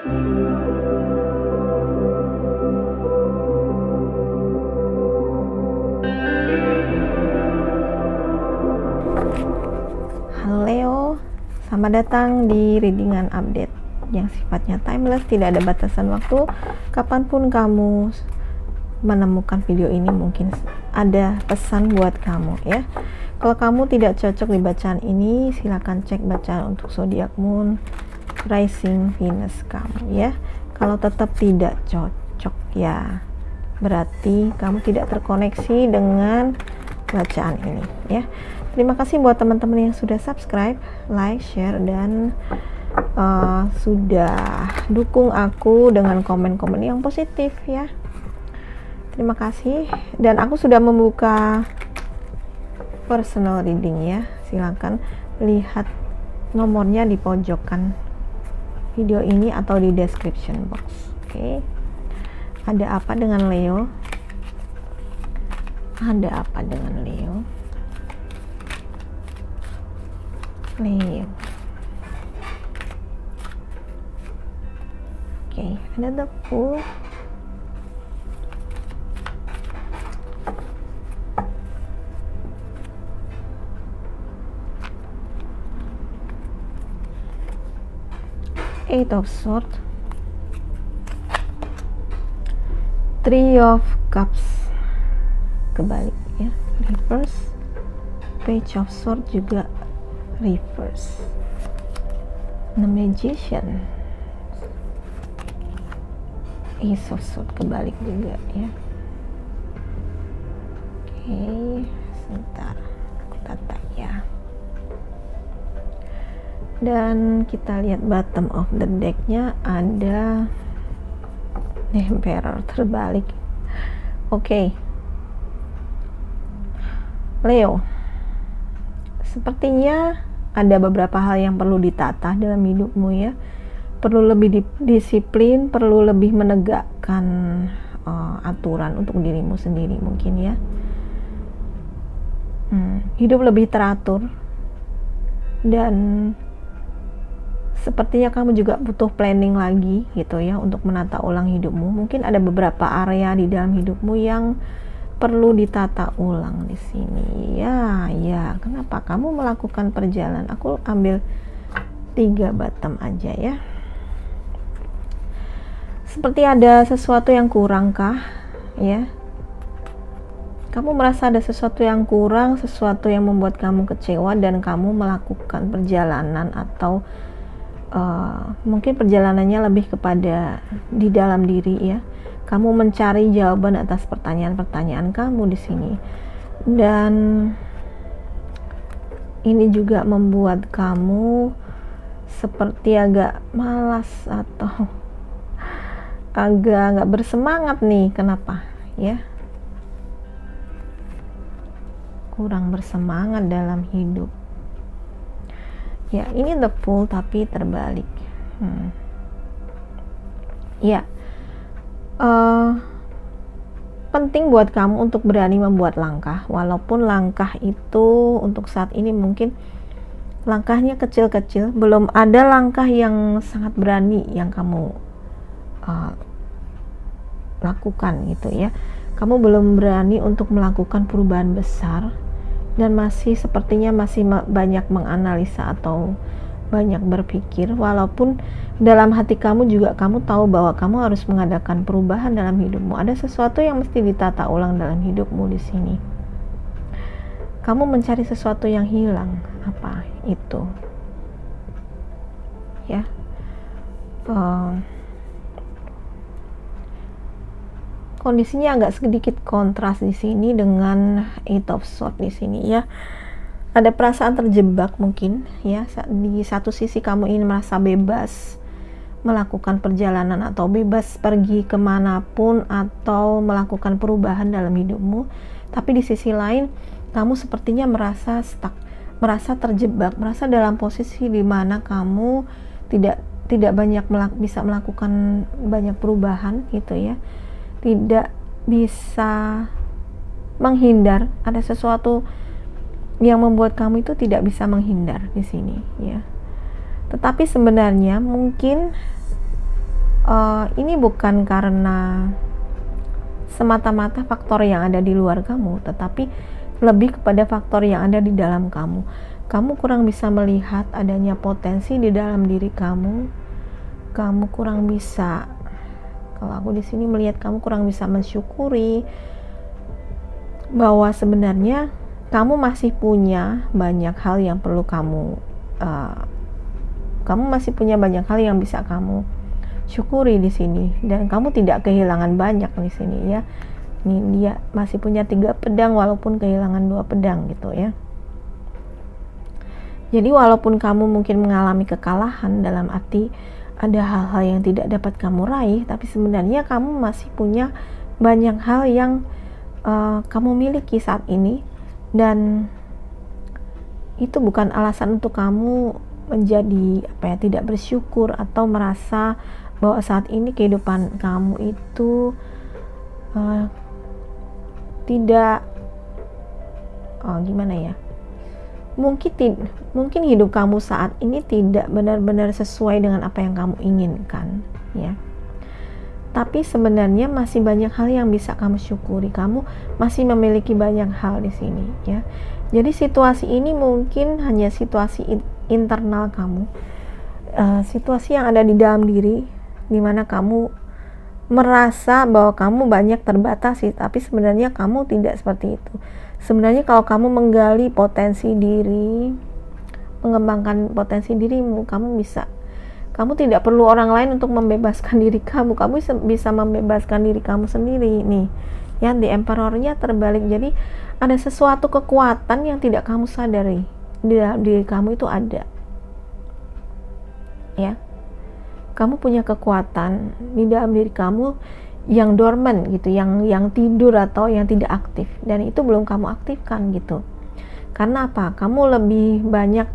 Halo Leo, selamat datang di readingan update yang sifatnya timeless, tidak ada batasan waktu. Kapanpun kamu menemukan video ini, mungkin ada pesan buat kamu ya. Kalau kamu tidak cocok di bacaan ini, silakan cek bacaan untuk zodiac moon, rising Venus kamu ya. Kalau tetap tidak cocok ya, berarti kamu tidak terkoneksi dengan bacaan ini ya. Terima kasih buat teman-teman yang sudah subscribe, like, share, dan sudah dukung aku dengan komen-komen yang positif ya. Terima kasih. Dan aku sudah membuka personal reading ya. Silakan lihat nomornya di pojokan video ini atau di description box. Oke. Ada apa dengan Leo? Ada apa dengan Leo? Leo. Oke, ada the Fool, Eight of Swords, Three of Cups kebalik ya, reverse, Page of Swords juga reverse, The Magician, Ace of Swords kebalik juga ya. Oke, sebentar aku tata ya. Dan kita lihat bottom of the deck-nya ada Emperor terbalik. Oke. Leo, sepertinya ada beberapa hal yang perlu ditata dalam hidupmu ya. Perlu lebih disiplin, perlu lebih menegakkan aturan untuk dirimu sendiri mungkin ya. Hidup lebih teratur, dan sepertinya kamu juga butuh planning lagi gitu ya untuk menata ulang hidupmu. Mungkin ada beberapa area di dalam hidupmu yang perlu ditata ulang di sini ya. Kenapa kamu melakukan perjalanan? Aku ambil 3 bottom aja ya. Seperti ada sesuatu yang kurang kah ya? Kamu merasa ada sesuatu yang kurang, sesuatu yang membuat kamu kecewa, dan kamu melakukan perjalanan atau mungkin perjalanannya lebih kepada di dalam diri ya. Kamu mencari jawaban atas pertanyaan-pertanyaan kamu di sini, dan ini juga membuat kamu seperti agak malas atau agak nggak bersemangat nih. Kenapa ya? Kurang bersemangat dalam hidup ya. Ini the Fool tapi terbalik ya. Penting buat kamu untuk berani membuat langkah, walaupun langkah itu untuk saat ini mungkin langkahnya kecil-kecil, belum ada langkah yang sangat berani yang kamu lakukan gitu ya. Kamu belum berani untuk melakukan perubahan besar, dan masih sepertinya masih banyak menganalisa atau banyak berpikir, walaupun dalam hati kamu juga kamu tahu bahwa kamu harus mengadakan perubahan dalam hidupmu. Ada sesuatu yang mesti ditata ulang dalam hidupmu di sini. Kamu mencari sesuatu yang hilang. Apa itu ya? Kondisinya agak sedikit kontras di sini dengan Eight of Swords di sini ya. Ada perasaan terjebak mungkin ya. Di satu sisi kamu ingin merasa bebas melakukan perjalanan atau bebas pergi kemanapun atau melakukan perubahan dalam hidupmu, tapi di sisi lain kamu sepertinya merasa stuck, merasa terjebak, merasa dalam posisi di mana kamu tidak banyak bisa melakukan banyak perubahan gitu ya. Tidak bisa menghindar. Ada sesuatu yang membuat kamu itu tidak bisa menghindar di sini ya. Tetapi sebenarnya mungkin Ini bukan karena semata-mata faktor yang ada di luar kamu, tetapi lebih kepada faktor yang ada di dalam kamu. Kamu kurang bisa melihat adanya potensi di dalam diri kamu. Kamu kurang bisa, kalau aku di sini melihat kamu kurang bisa mensyukuri bahwa sebenarnya kamu masih punya banyak hal yang perlu kamu masih punya banyak hal yang bisa kamu syukuri di sini, dan kamu tidak kehilangan banyak di sini ya. Ini dia masih punya 3 pedang walaupun kehilangan 2 pedang gitu ya. Jadi walaupun kamu mungkin mengalami kekalahan, dalam arti ada hal-hal yang tidak dapat kamu raih, tapi sebenarnya kamu masih punya banyak hal yang kamu miliki saat ini, dan itu bukan alasan untuk kamu menjadi tidak bersyukur atau merasa bahwa saat ini kehidupan kamu itu tidak gimana ya, mungkin hidup kamu saat ini tidak benar-benar sesuai dengan apa yang kamu inginkan ya. Tapi sebenarnya masih banyak hal yang bisa kamu syukuri. Kamu masih memiliki banyak hal di sini ya. Jadi situasi ini mungkin hanya situasi internal kamu, situasi yang ada di dalam diri, di mana kamu merasa bahwa kamu banyak terbatasi, tapi sebenarnya kamu tidak seperti itu. Sebenarnya kalau kamu menggali potensi diri, mengembangkan potensi dirimu, kamu tidak perlu orang lain untuk membebaskan diri kamu. Kamu bisa membebaskan diri kamu sendiri nih. Ya, di Emperor-nya terbalik. Jadi ada sesuatu kekuatan yang tidak kamu sadari di dalam diri kamu itu ada. Ya. Kamu punya kekuatan di dalam diri kamu yang dormant gitu, yang tidur atau yang tidak aktif, dan itu belum kamu aktifkan gitu. Karena apa? Kamu lebih banyak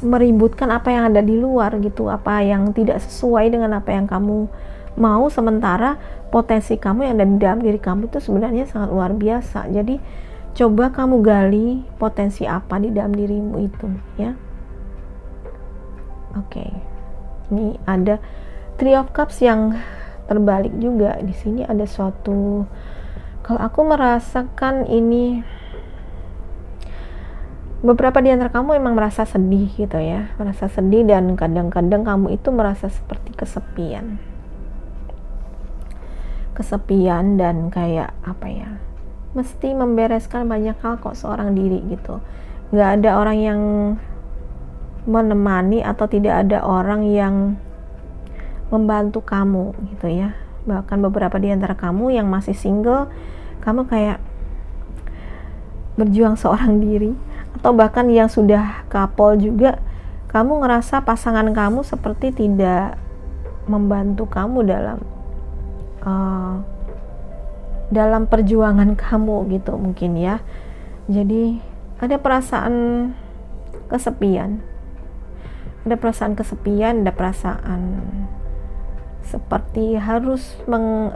meributkan apa yang ada di luar gitu, apa yang tidak sesuai dengan apa yang kamu mau, sementara potensi kamu yang ada di dalam diri kamu itu sebenarnya sangat luar biasa. Jadi coba kamu gali potensi apa di dalam dirimu itu ya. Oke. Ini ada Three of Cups yang terbalik juga. Di sini ada suatu, kalau aku merasakan ini, beberapa di antara kamu emang merasa sedih gitu ya, merasa sedih, dan kadang-kadang kamu itu merasa seperti kesepian dan kayak apa ya, mesti membereskan banyak hal kok seorang diri gitu. Nggak ada orang yang menemani atau tidak ada orang yang membantu kamu gitu ya. Bahkan beberapa di antara kamu yang masih single, kamu kayak berjuang seorang diri, atau bahkan yang sudah couple juga, kamu ngerasa pasangan kamu seperti tidak membantu kamu dalam perjuangan kamu gitu mungkin ya. Jadi ada perasaan kesepian, ada perasaan seperti harus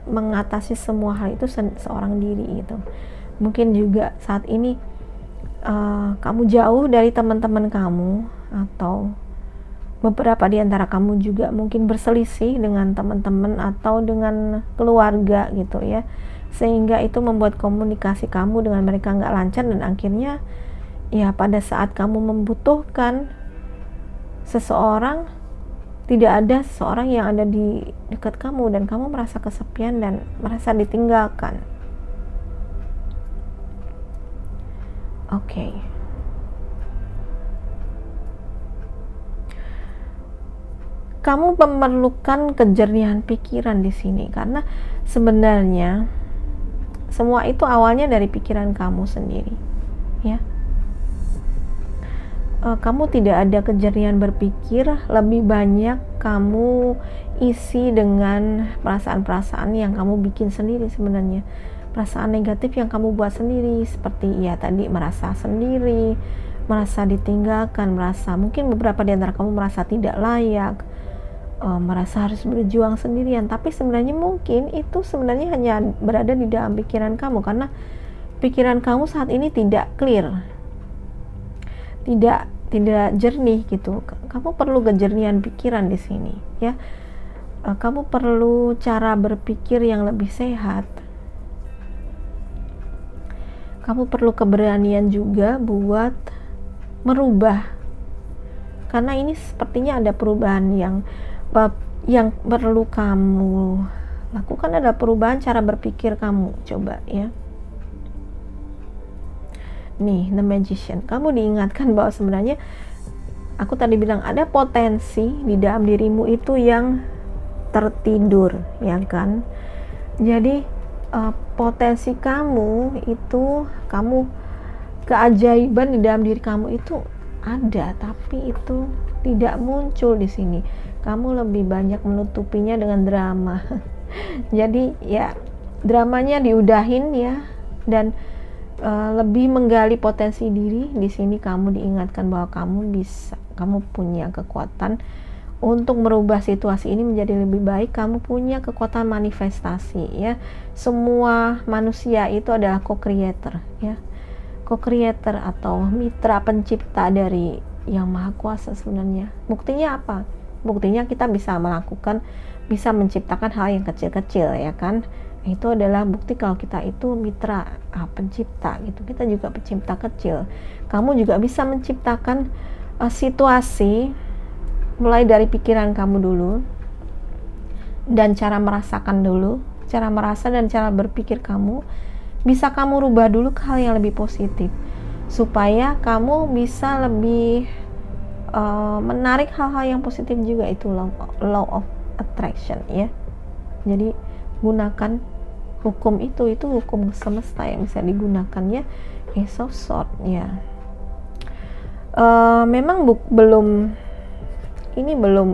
mengatasi semua hal itu seorang diri gitu. Mungkin juga saat ini kamu jauh dari teman-teman kamu, atau beberapa di antara kamu juga mungkin berselisih dengan teman-teman atau dengan keluarga gitu ya, sehingga itu membuat komunikasi kamu dengan mereka nggak lancar, dan akhirnya ya pada saat kamu membutuhkan seseorang, tidak ada seseorang yang ada di dekat kamu, dan kamu merasa kesepian dan merasa ditinggalkan. Oke. Kamu memerlukan kejernihan pikiran di sini, karena sebenarnya semua itu awalnya dari pikiran kamu sendiri, ya. Kamu tidak ada kejernihan berpikir, lebih banyak kamu isi dengan perasaan-perasaan yang kamu bikin sendiri sebenarnya. Perasaan negatif yang kamu buat sendiri, seperti ya tadi, merasa sendiri, merasa ditinggalkan, mungkin beberapa di antara kamu merasa tidak layak, merasa harus berjuang sendirian. Tapi sebenarnya mungkin itu sebenarnya hanya berada di dalam pikiran kamu, karena pikiran kamu saat ini tidak clear, tidak jernih gitu. Kamu perlu kejernihan pikiran di sini ya. kamu perlu cara berpikir yang lebih sehat. Kamu perlu keberanian juga buat merubah, karena ini sepertinya ada perubahan yang perlu kamu lakukan, ada perubahan cara berpikir kamu. Coba ya, nih The Magician, kamu diingatkan bahwa sebenarnya aku tadi bilang ada potensi di dalam dirimu itu yang tertidur, ya kan? Jadi potensi kamu itu, keajaiban di dalam diri kamu itu ada, tapi itu tidak muncul di sini. Kamu lebih banyak menutupinya dengan drama. Jadi ya dramanya diudahin ya, dan lebih menggali potensi diri. Di sini kamu diingatkan bahwa kamu punya kekuatan untuk merubah situasi ini menjadi lebih baik. Kamu punya kekuatan manifestasi ya. Semua manusia itu adalah co-creator ya, co-creator atau mitra pencipta dari Yang Maha Kuasa sebenarnya. Buktinya apa? Buktinya kita bisa menciptakan hal yang kecil-kecil ya kan. Itu adalah bukti kalau kita itu mitra pencipta gitu. Kita juga pencipta kecil. Kamu juga bisa menciptakan situasi mulai dari pikiran kamu dulu, dan cara merasakan dulu, cara merasa dan cara berpikir kamu bisa kamu rubah dulu ke hal yang lebih positif, supaya kamu bisa lebih menarik hal-hal yang positif juga. Itu law of attraction ya. Jadi gunakan hukum itu hukum semesta yang bisa digunakan ya. Ace of Swords ya. Memang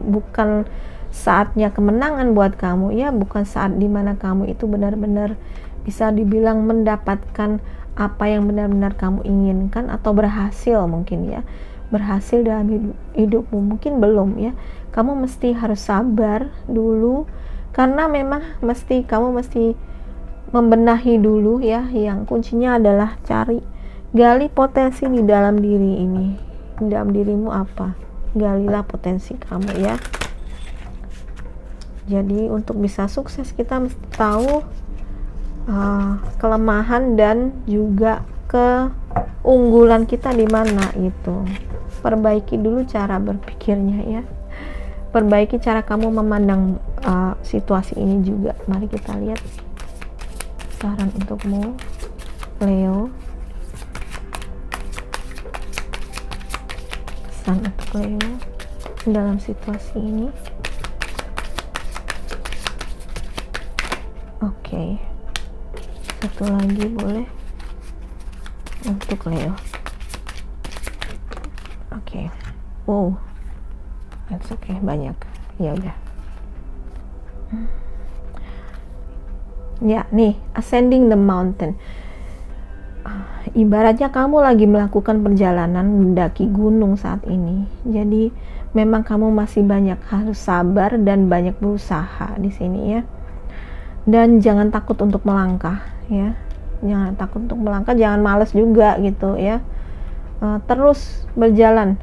bukan saatnya kemenangan buat kamu ya, bukan saat dimana kamu itu benar-benar bisa dibilang mendapatkan apa yang benar-benar kamu inginkan atau berhasil mungkin ya, berhasil dalam hidupmu mungkin belum ya. Kamu harus sabar dulu, karena memang kamu mesti membenahi dulu ya. Yang kuncinya adalah gali potensi di dalam diri ini, di dalam dirimu apa. Galilah potensi kamu ya. Jadi untuk bisa sukses kita mesti tahu kelemahan dan juga keunggulan kita di mana itu. Perbaiki dulu cara berpikirnya ya. Perbaiki cara kamu memandang situasi ini juga. Mari kita lihat saran untukmu, Leo. Untuk Leo dalam situasi ini. Oke. Satu lagi boleh untuk Leo. Oke. Wow. That's okay, banyak. Ya udah. Ya, nih, ascending the mountain. Ibaratnya kamu lagi melakukan perjalanan mendaki gunung saat ini. Jadi memang kamu masih harus sabar dan banyak berusaha di sini ya. Dan jangan takut untuk melangkah ya. Jangan takut untuk melangkah, jangan malas juga gitu ya. Terus berjalan,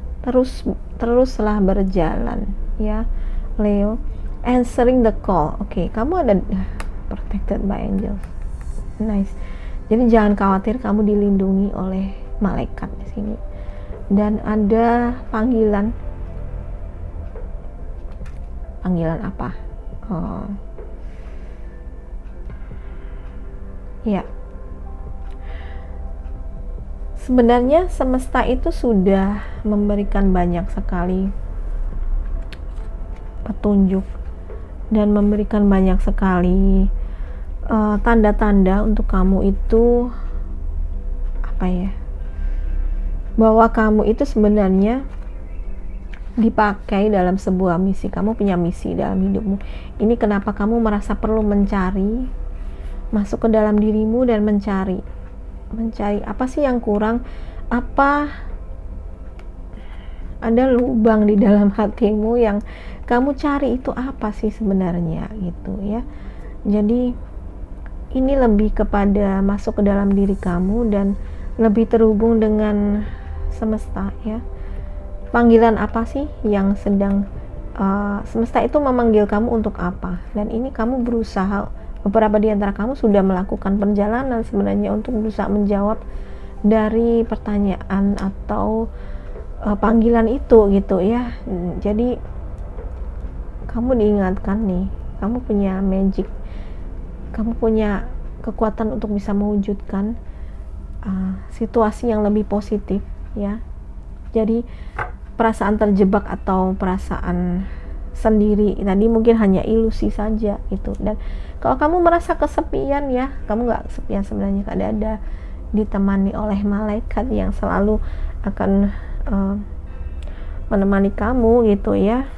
teruslah berjalan ya, Leo. Answering the call. Oke, kamu ada protected by angels. Nice. Jadi jangan khawatir, kamu dilindungi oleh malaikat di sini. Dan ada panggilan. Panggilan apa? Ya. Sebenarnya semesta itu sudah memberikan banyak sekali petunjuk dan memberikan banyak sekali tanda-tanda untuk kamu itu bahwa kamu itu sebenarnya dipakai dalam sebuah misi. Kamu punya misi dalam hidupmu. Ini kenapa kamu merasa perlu masuk ke dalam dirimu dan mencari apa sih yang kurang, apa ada lubang di dalam hatimu yang kamu cari, itu apa sih sebenarnya gitu ya. Jadi ini lebih kepada masuk ke dalam diri kamu dan lebih terhubung dengan semesta ya. Panggilan apa sih yang sedang semesta itu memanggil kamu untuk apa, dan ini kamu berusaha. Beberapa di antara kamu sudah melakukan perjalanan sebenarnya untuk berusaha menjawab dari pertanyaan atau panggilan itu gitu ya. Jadi kamu diingatkan nih, kamu punya magic, kamu punya kekuatan untuk bisa mewujudkan situasi yang lebih positif ya. Jadi perasaan terjebak atau perasaan sendiri tadi mungkin hanya ilusi saja gitu. Dan kalau kamu merasa kesepian ya, kamu nggak kesepian sebenarnya, ada ditemani oleh malaikat yang selalu akan menemani kamu gitu ya.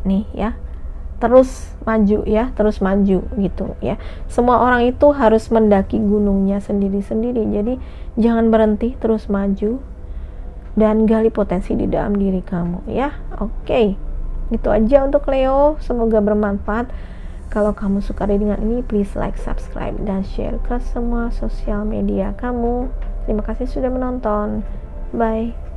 Nih ya, terus maju ya, terus maju gitu ya. Semua orang itu harus mendaki gunungnya sendiri-sendiri, jadi jangan berhenti, terus maju dan gali potensi di dalam diri kamu ya. Oke, itu aja untuk Leo, semoga bermanfaat. Kalau kamu suka readingan ini, please like, subscribe, dan share ke semua sosial media kamu. Terima kasih sudah menonton. Bye.